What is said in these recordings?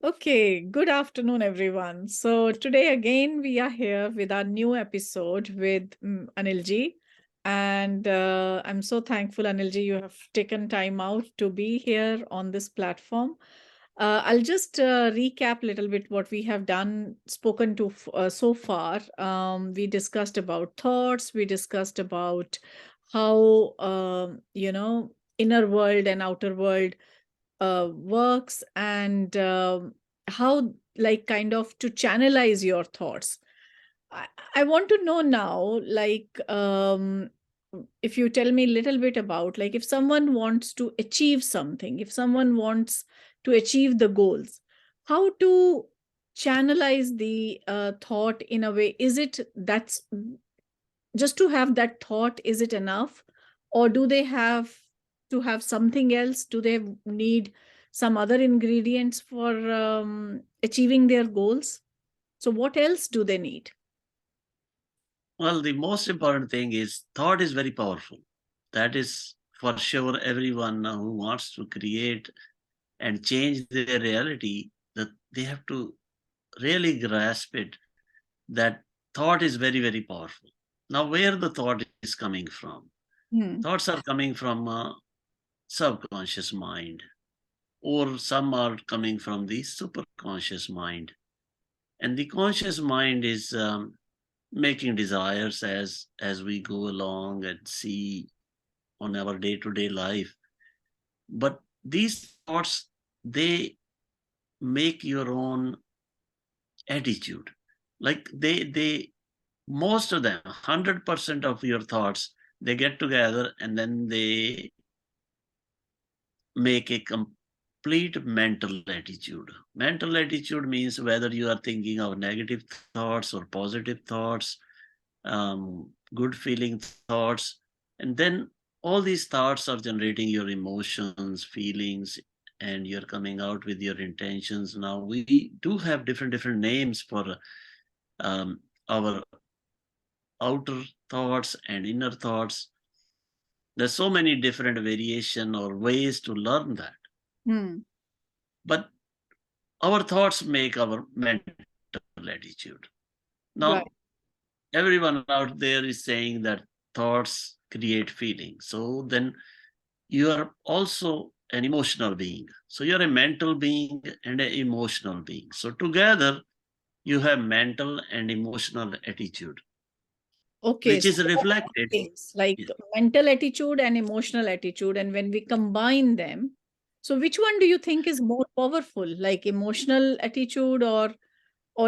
Okay, good afternoon, everyone. So, today again, we are here with our new episode with Anilji. And I'm so thankful, Anilji, you have taken time out to be here on this platform. I'll just recap a little bit what we have done, spoken to so far. We discussed about thoughts, we discussed about how, inner world and outer world works and how like kind of to channelize your thoughts. I, I want to know now, like, if you tell me a little bit about, like, if someone wants to achieve something, if someone wants to achieve the goals, how to channelize the thought in a way. Is it that's just to have that thought, is it enough, or do they have to have something else? Do they need some other ingredients for achieving their goals? So what else do they need? Well, the most important thing is thought is very powerful. That is for sure. Everyone who wants to create and change their reality, that they have to really grasp it. That thought is very, very powerful. Now, where the thought is coming from? Hmm. Thoughts are coming from subconscious mind, or some are coming from the superconscious mind. And the conscious mind is making desires as we go along and see on our day-to-day life. But these thoughts, they make your own attitude. Like they most of them, 100% of your thoughts, they get together and then they make a complete mental attitude. Mental attitude means whether you are thinking of negative thoughts or positive thoughts, good feeling thoughts. And then all these thoughts are generating your emotions, feelings, and you're coming out with your intentions. Now, we do have different names for um, our outer thoughts and inner thoughts. There's so many different variation or ways to learn that. Hmm. But our thoughts make our mental attitude. Right. Now, everyone out there is saying that thoughts create feelings. So then you are also an emotional being. So you're a mental being and an emotional being. So together you have mental and emotional attitude, Okay, which so is there are two reflected. things like mental attitude and emotional attitude, and when we combine them, so which one do you think is more powerful, like emotional attitude, or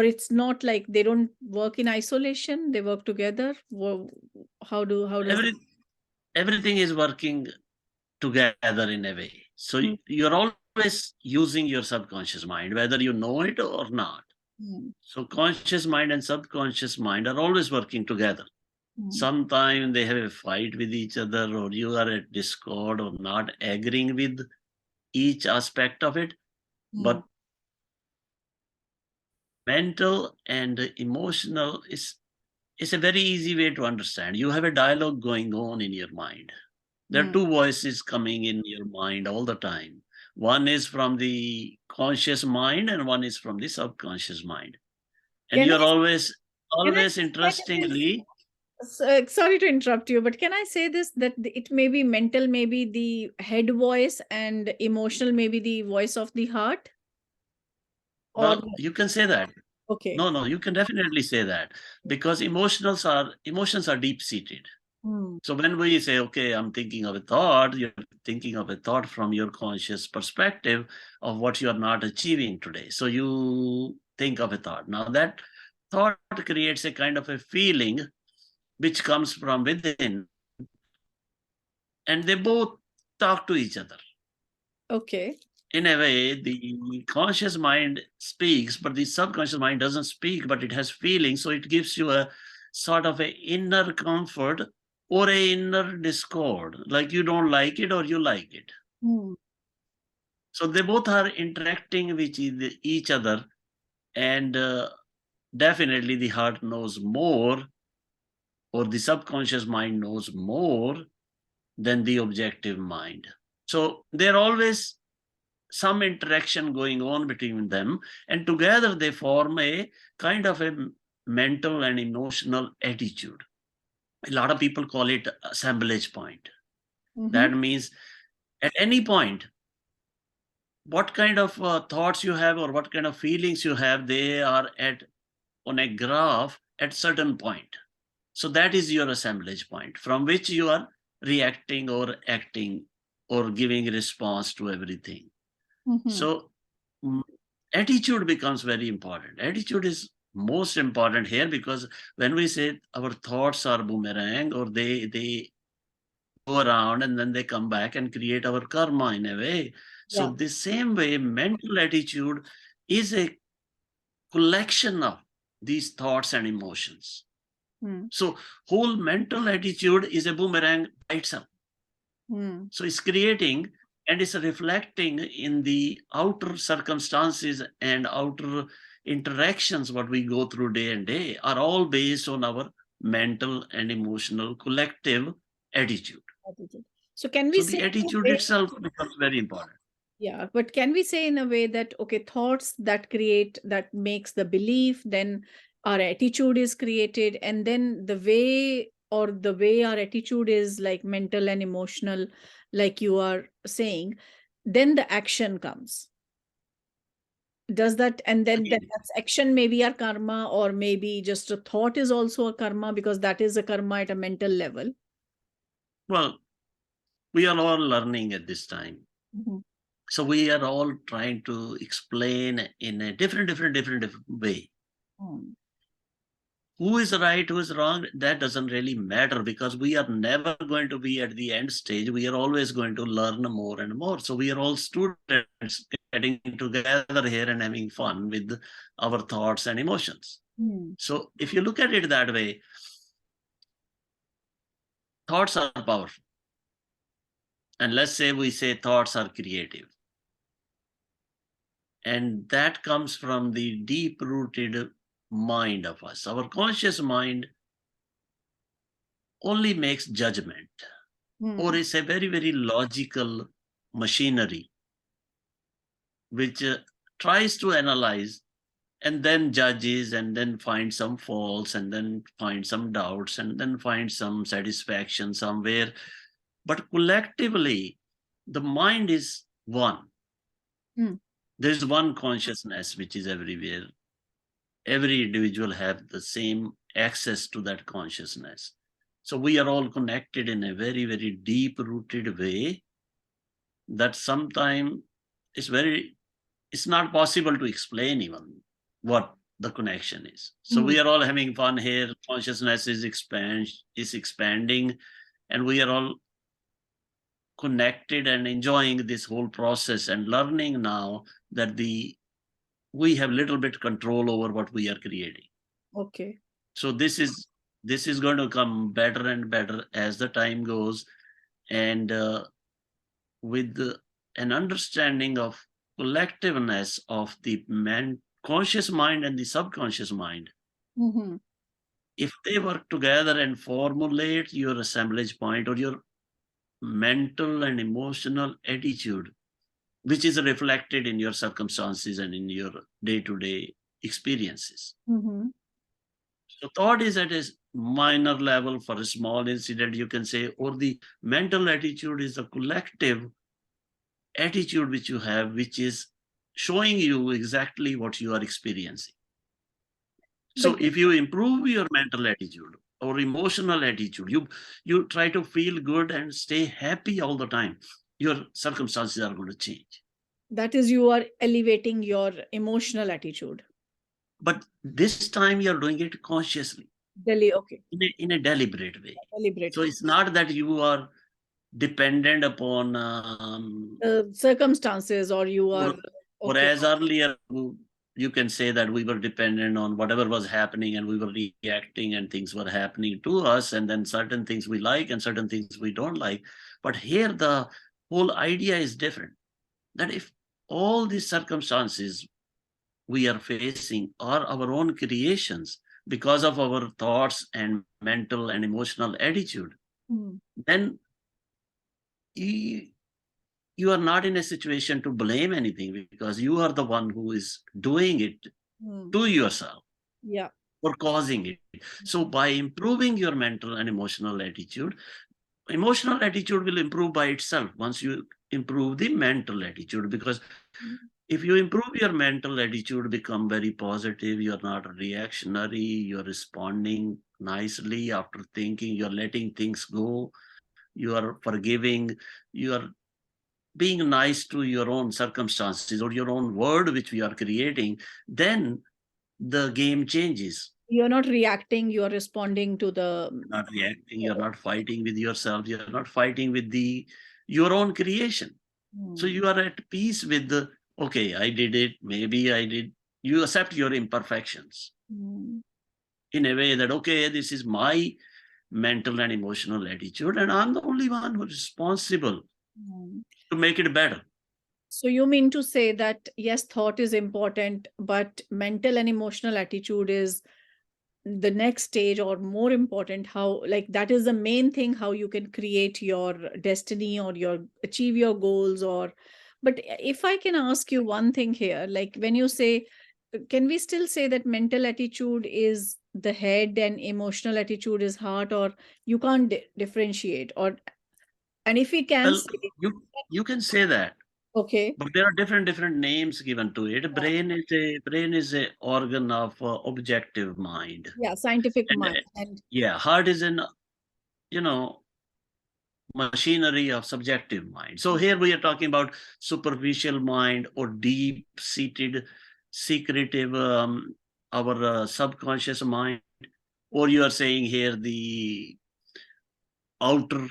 it's not, like they don't work in isolation, they work together? How does that? Every, everything is working together in a way. So Hmm. you're always using your subconscious mind, whether you know it or not. Hmm. So conscious mind and subconscious mind are always working together. Hmm. Sometimes they have a fight with each other, or you are at discord or not agreeing with each aspect of it. Hmm. But mental and emotional is a very easy way to understand. You have a dialogue going on in your mind. There are Hmm. two voices coming in your mind all the time. One is from the conscious mind and one is from the subconscious mind. And Can you're I always, can I always say that it is, interestingly, sorry to interrupt you, but can I say this, that it may be mental, maybe the head voice, and emotional, maybe the voice of the heart, or well, you can say that. okay. No, no, you can definitely say that because emotions are deep seated. Hmm. So when we say, okay, I'm thinking of a thought, you're thinking of a thought from your conscious perspective of what you are not achieving today. So you think of a thought. Now that thought creates a kind of a feeling which comes from within, and they both talk to each other. Okay. In a way, the conscious mind speaks, but the subconscious mind doesn't speak, but it has feelings. So it gives you a sort of a inner comfort or a inner discord, like you don't like it or you like it. Hmm. So they both are interacting with each other, and definitely the heart knows more, or the subconscious mind knows more than the objective mind. So they're always some interaction going on between them, and together they form a kind of a mental and emotional attitude. A lot of people call it assemblage point. That means at any point, what kind of thoughts you have or what kind of feelings you have, they are at on a graph at certain point. So that is your assemblage point from which you are reacting or acting or giving response to everything. So attitude becomes very important. Attitude is most important here, because when we say our thoughts are boomerang, or they go around and then they come back and create our karma in a way. So the same way, mental attitude is a collection of these thoughts and emotions. So whole mental attitude is a boomerang by itself. So it's creating and it's reflecting in the outer circumstances and outer interactions. What we go through day and day are all based on our mental and emotional collective attitude. So can we So say the attitude itself becomes very important. Yeah, but can we say in a way that, okay, thoughts that create, that makes the belief, then our attitude is created, and then the way our attitude is like mental and emotional, like you are saying, then the action comes. Does that, and then that's action, maybe our karma, or maybe just a thought is also a karma, because that is a karma at a mental level. Well, we are all learning at this time. So we are all trying to explain in a different way. Who is right, who is wrong, that doesn't really matter, because we are never going to be at the end stage. We are always going to learn more and more. So we are all students getting together here and having fun with our thoughts and emotions. So if you look at it that way, thoughts are powerful. And let's say we say thoughts are creative. And that comes from the deep-rooted mind of us. Our conscious mind only makes judgment, or is a very logical machinery which tries to analyze and then judges and then find some faults and then find some doubts and then find some satisfaction somewhere. But collectively, the mind is one. There's one consciousness which is everywhere. Every individual have the same access to that consciousness. So we are all connected in a very deep-rooted way that sometimes it's not possible to explain even what the connection is. So we are all having fun here. Consciousness is expanding, and we are all connected and enjoying this whole process and learning now that we have little bit control over what we are creating. Okay. So this is going to come better and better as the time goes, and with an understanding of collectiveness of the conscious mind and the subconscious mind. If they work together and formulate your assemblage point or your mental and emotional attitude, which is reflected in your circumstances and in your day-to-day experiences. So thought is at a minor level for a small incident, you can say, or the mental attitude is a collective attitude which you have, which is showing you exactly what you are experiencing. So if you improve your mental attitude or emotional attitude, you try to feel good and stay happy all the time, your circumstances are going to change. That is, you are elevating your emotional attitude. But this time you're doing it consciously. Okay. In a deliberate way. So it's not that you are dependent upon circumstances, or you are... Or as earlier, you can say that we were dependent on whatever was happening and we were reacting and things were happening to us, and then certain things we like and certain things we don't like. But here the whole idea is different, that if all these circumstances we are facing are our own creations because of our thoughts and mental and emotional attitude, then you you are not in a situation to blame anything, because you are the one who is doing it to yourself Yeah. or causing it. So by improving your mental and emotional attitude will improve by itself once you improve the mental attitude. Because if you improve your mental attitude, become very positive, you're not reactionary, you're responding nicely after thinking, you're letting things go, you are forgiving, you are being nice to your own circumstances or your own world which we are creating, then the game changes. You're not reacting, you're responding to the Not reacting, you're not fighting with yourself, you're not fighting with your own creation. So you are at peace with okay, I did it, maybe I did. You accept your imperfections in a way that, okay, this is my mental and emotional attitude, and I'm the only one who's responsible to make it better. So you mean to say that yes, thought is important, but mental and emotional attitude is the next stage, or more important, how, like, that is the main thing, how you can create your destiny or your achieve your goals. Or but if I can ask you one thing here, like when you say, can we still say that mental attitude is the head and emotional attitude is heart, or you can't differentiate? Or, and if we can Well, say, you can say that, okay, but there are different names given to it. yeah, Brain is a organ of objective mind, yeah, scientific and mind, and yeah, heart is an, you know, machinery of subjective mind. So here we are talking about superficial mind or deep seated secretive our subconscious mind, or you are saying here the outer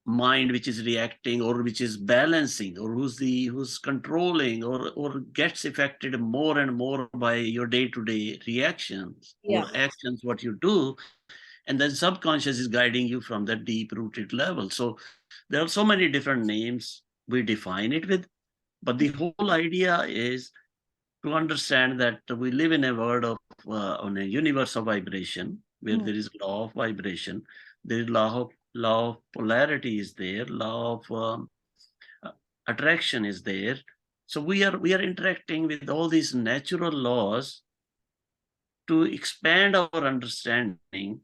mind which is reacting or which is balancing, or who's controlling, or gets affected more and more by your day-to-day reactions yeah. or actions what you do, and then subconscious is guiding you from that deep rooted level. So there are so many different names we define it with, but the whole idea is to understand that we live in a world of on a universe of vibration, where Hmm. there is law of vibration, there is law of polarity is there, law of uh, attraction is there. So we are interacting with all these natural laws to expand our understanding,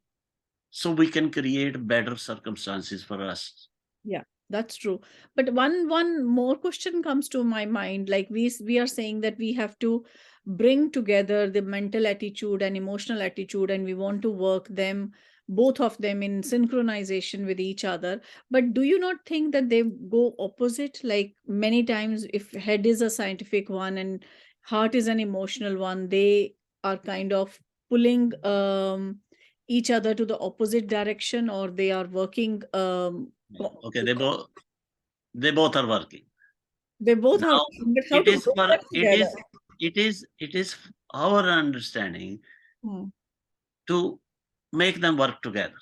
so we can create better circumstances for us. Yeah, that's true. But one more question comes to my mind. Like we are saying that we have to bring together the mental attitude and emotional attitude, and we want to work them, both of them, in synchronization with each other. But do you not think that they go opposite? Like many times, if head is a scientific one and heart is an emotional one, they are kind of pulling each other to the opposite direction, or they are working Okay, they both are working. they both are Now working, but how it to is bring for them together? it is our understanding Hmm. to make them work together.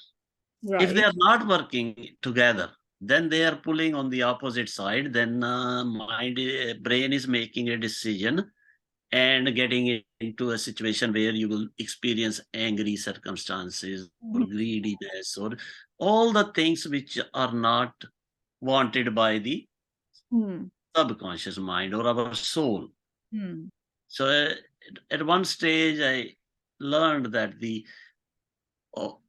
If they Right. are not working together, then they are pulling on the opposite side. Then brain is making a decision and getting into a situation where you will experience angry circumstances or Mhm. greediness or all the things which are not wanted by the Hmm. subconscious mind or our soul. Hmm. So at one stage, I learned that the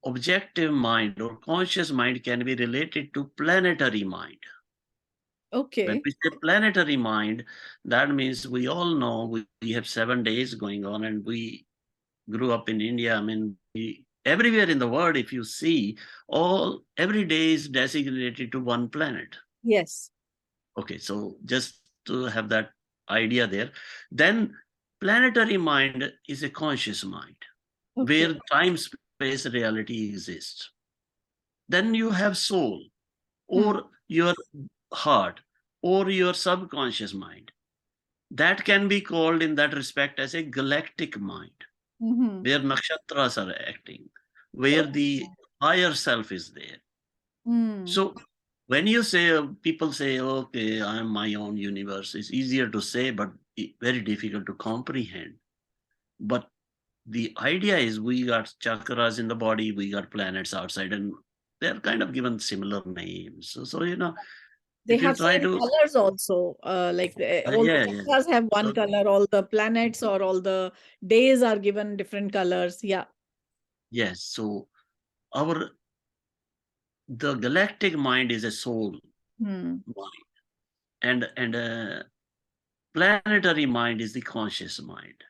objective mind or conscious mind can be related to planetary mind. When Okay. we say planetary mind, that means we all know we have 7 days going on, and we grew up in India. I mean, everywhere in the world, if you see, every day is designated to one planet. Yes. Okay, so just to have that idea there, then planetary mind is a conscious mind Okay. where time space reality exists. Then you have soul, Hmm. or your heart, or your subconscious mind. That can be called in that respect as a galactic mind, Mm-hmm. where nakshatras are acting, where the higher self is there. Hmm. So when you say, people say, okay, I'm my own universe, it's easier to say, but very difficult to comprehend. But the idea is we got chakras in the body, we got planets outside, and they're kind of given similar names. So They if you have try same to, colors also. All the yeah, yeah. stars have one So, color. All the planets or all the days are given different colors. Yeah. yes. So our the galactic mind is a soul Hmm. mind, and planetary mind is the conscious mind.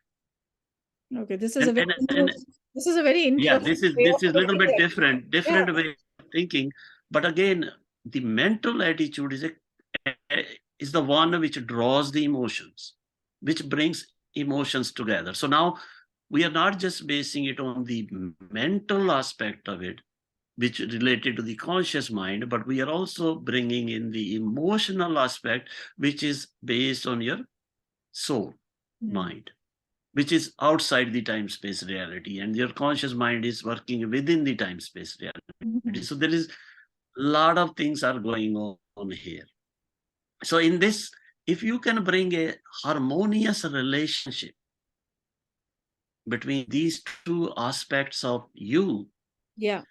Okay. And and and This is a very yeah, interesting this is way this of is a little looking bit at it. Yeah. different way of thinking. But again, the mental attitude is the one which draws the emotions, which brings emotions together. So now we are not just basing it on the mental aspect of it, which related to the conscious mind, but we are also bringing in the emotional aspect, which is based on your soul Hmm. mind, which is outside the time space reality, and your conscious mind is working within the time space reality. Mhm. So there is a lot of things are going on here. So in this, if you can bring a harmonious relationship between these two aspects of you, Yeah.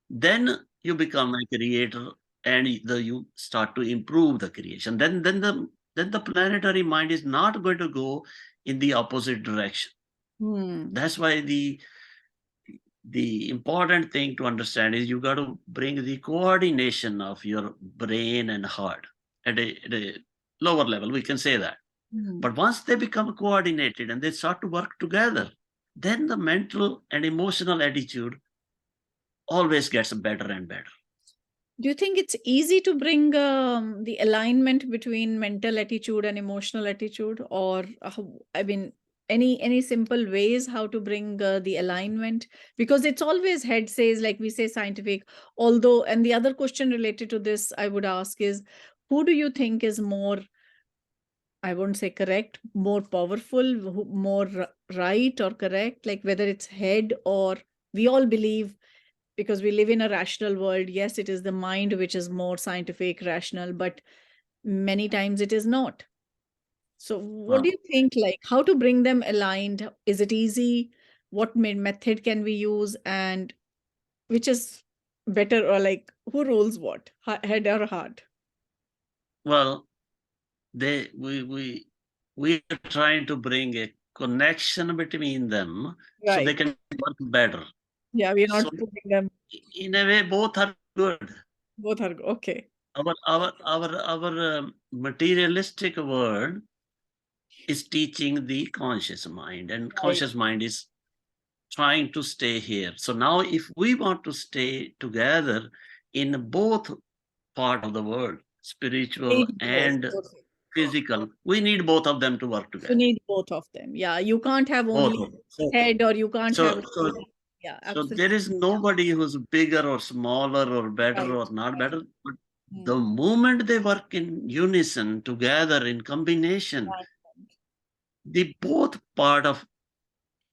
then you become a creator, and you start to improve the creation. Then the planetary mind is not going to go in the opposite direction. Hmm. That's why the important thing to understand is you got to bring the coordination of your brain and heart at a lower level, we can say that. Hmm. But once they become coordinated and they start to work together, then the mental and emotional attitude always gets better and better. Do you think it's easy to bring the alignment between mental attitude and emotional attitude, or I mean, any simple ways how to bring the alignment? Because it's always head says, like we say, scientific. Although, and the other question related to this, I would ask is, who do you think is more? I won't say correct, more powerful, more right or correct, like whether it's head or we all believe because we live in a rational world. Yes, it is the mind which is more scientific, rational, but many times it is not. So, what do Well, you think? Like, how to bring them aligned? Is it easy? What method can we use? And which is better, or like who rules what, head or heart? well, they we are trying to bring a connection between them so they Right. can work better. Yeah, we are So not putting them in a way, both are good. both are okay. Our materialistic world is teaching the conscious mind, and Right. conscious mind is trying to stay here. So now, if we want to stay together in both part of the world, spiritual Need both. and physical, we need both of them to work You together. need both of them. Yeah, you can't have Both only of them. So, head or you can't have so, so, only. Yeah, so there absolutely. is nobody who's bigger or smaller or better Right. or not Right. better. But the Hmm. moment they work in unison, together, in combination, Right. the both part of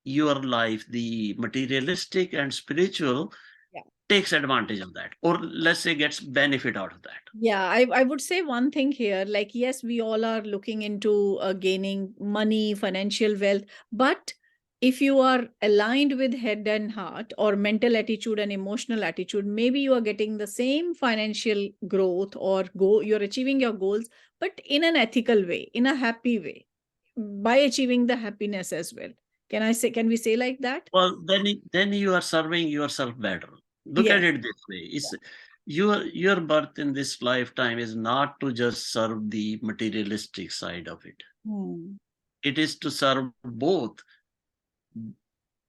your life, the materialistic and spiritual, Yeah. takes advantage of that, or let's say gets benefit out of that. Yeah, I would say one thing here, like, yes, we all are looking into gaining money, financial wealth, but if you are aligned with head and heart or mental attitude and emotional attitude, maybe you are getting the same financial growth or you're achieving your goals, but in an ethical way, in a happy way, by achieving the happiness as well. Can we say like that? Well, then you are serving yourself better. Look at Yes. it this way: it's your birth in this lifetime is not to just serve the materialistic side of it. Hmm. It is to serve both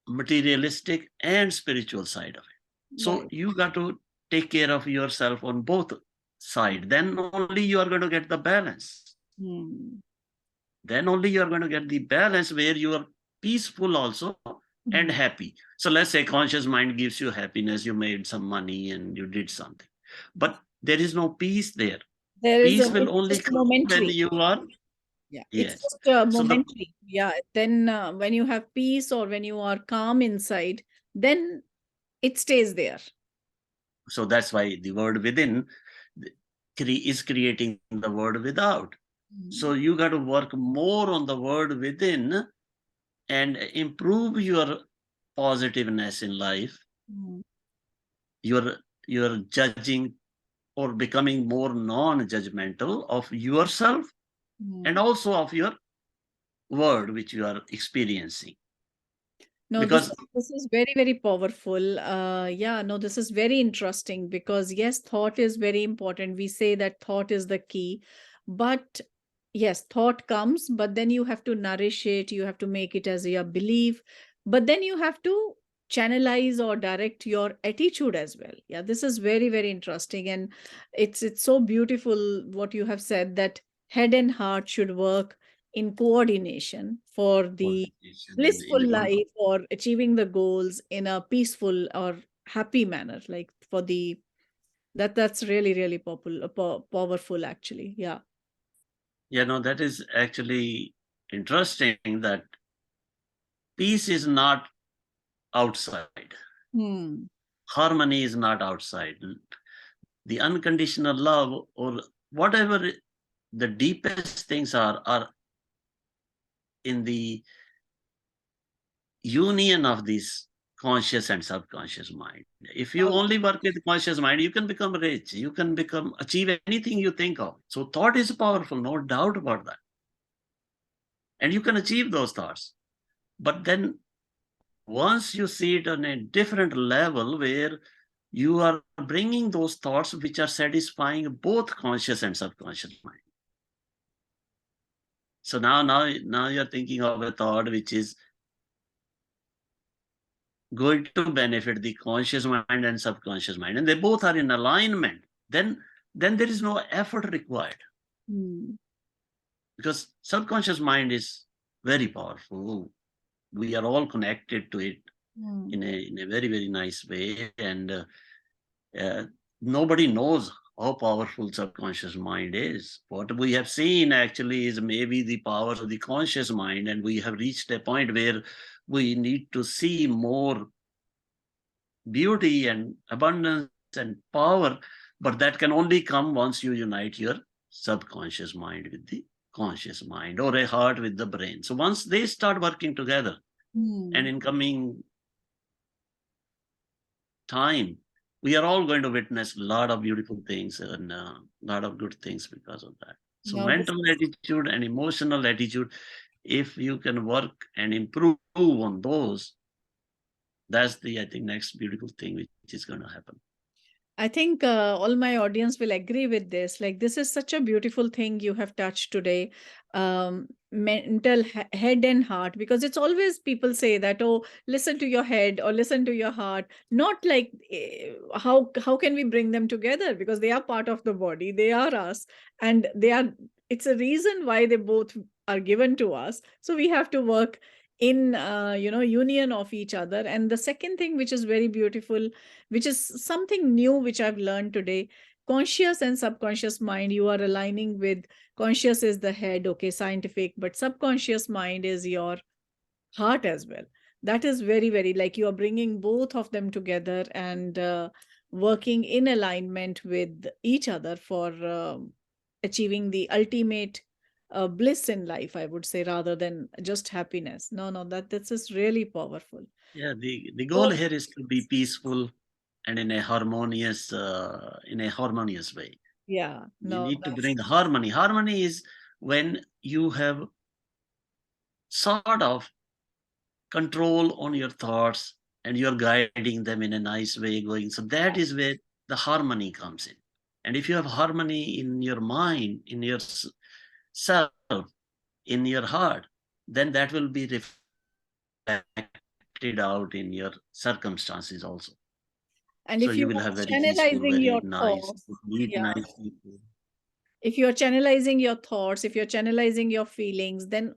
materialistic and spiritual side of it. So Right. you got to take care of yourself on both side. Then only you are going to get the balance. Hmm. Then only you are going to get the balance where you are peaceful also and Hmm. happy. So let's say conscious mind gives you happiness, you made some money and you did something, but there is no peace there. There is Peace will it's only just come when momentary. you are, Yeah, it's yes. just So the momentary. Yeah, then when you have peace or when you are calm inside, then it stays there. so that's why the word within is creating the word without. So Mm. you got to work more on the word within and improve your positiveness in life, Mm. your judging or becoming more non-judgmental of yourself and also of your world which you are experiencing. No, Because this is very, very powerful. Yeah, no, this is very interesting because yes, thought is very important. We say that thought is the key, but yes, thought comes, but then you have to nourish it. You have to make it as your belief, but then you have to channelize or direct your attitude as well. Yeah, this is very, very interesting, and it's so beautiful what you have said that head and heart should work in coordination for the coordination blissful in life or achieving the goals in a peaceful or happy manner, like for the that's really really popular powerful actually. Yeah. that is actually interesting that peace is not outside. Hmm. Harmony is not outside. The unconditional love or whatever the deepest things are in the union of this conscious and subconscious mind. If you Oh, only work with conscious mind, you can become rich, you can become achieve anything you think of. So thought is powerful, no doubt about that. And you can achieve those thoughts. But then once you see it on a different level where you are bringing those thoughts which are satisfying both conscious and subconscious mind. So now you're thinking of a thought which is going to benefit the conscious mind and subconscious mind, and they both are in alignment, then there is no effort required, hmm. because subconscious mind is very powerful. We are all connected to it Hmm. in a very, very nice way, and uh, nobody knows how powerful subconscious mind is. What we have seen actually is maybe the powers of the conscious mind, and we have reached a point where we need to see more beauty and abundance and power, but that can only come once you unite your subconscious mind with the conscious mind, or a heart with the brain. So once they start working together, and Hmm. in coming time, we are all going to witness a lot of beautiful things and a lot of good things because of that. So Now this mental attitude and emotional attitude, if you can work and improve on those, that's the, I think, next beautiful thing which is going to happen. I think all my audience will agree with this. Like, this is such a beautiful thing you have touched today. Mental head and heart, because it's always people say that, oh, listen to your head or listen to your heart. Not like how can we bring them together? Because they are part of the body, they are us, and they are. It's a reason why they both are given to us. So we have to work in union of each other. And the second thing, which is very beautiful, which is something new which I've learned today. Conscious and subconscious mind, you are aligning with conscious is the head, okay, scientific, but subconscious mind is your heart as well. That is very, very like you are bringing both of them together and working in alignment with each other for achieving the ultimate bliss in life, I would say, rather than just happiness. No, no, that this is really powerful. Yeah, the goal So, here is to be peaceful and in a harmonious way. yeah, You no, need to that's bring harmony. Harmony is when you have sort of control on your thoughts and you're guiding them in a nice way going. So that is where the harmony comes in. And if you have harmony in your mind, in your self, in your heart, then that will be reflected out in your circumstances also. And So if you you will have are very peaceful, channelizing very your nice, thoughts, lead yeah, nice people. if you are channelizing your thoughts, if you're channelizing your feelings, then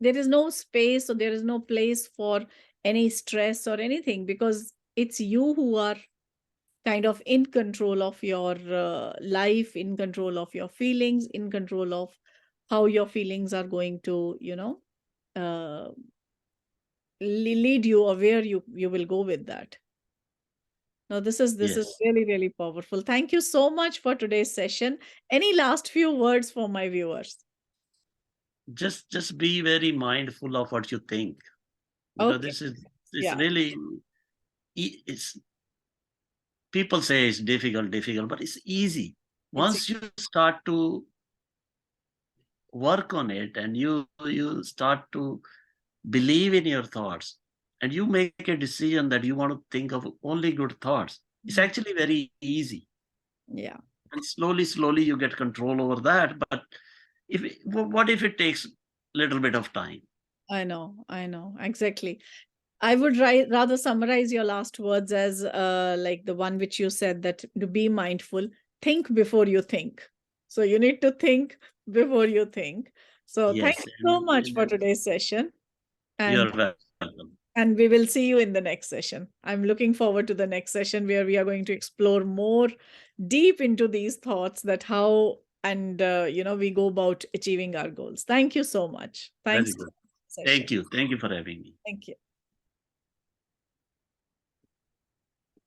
there is no space or there is no place for any stress or anything, because it's you who are kind of in control of your life, in control of your feelings, in control of how your feelings are going to, uh, lead you or where you will go with that. No, this is Yes. really, really powerful. Thank you so much for today's session. Any last few words for my viewers? Just be very mindful of what you think, because Okay. this is it's Yeah. really it's people say it's difficult, but it's easy. Once you start to work on it and you start to believe in your thoughts and you make a decision that you want to think of only good thoughts, it's actually very easy. Yeah. And slowly you get control over that. But what if it takes a little bit of time? I know, exactly. I would rather summarize your last words as like the one which you said, that to be mindful, think before you think. So you need to think before you think. So thank Yes, you so much for today's session. You're And welcome. and we will see you in the next session. I'm looking forward to the next session where we are going to explore more deep into these thoughts, that how and we go about achieving our goals. Thank you so much. Very Thanks. good. Session. Thank you. Thank you for having me. Thank you.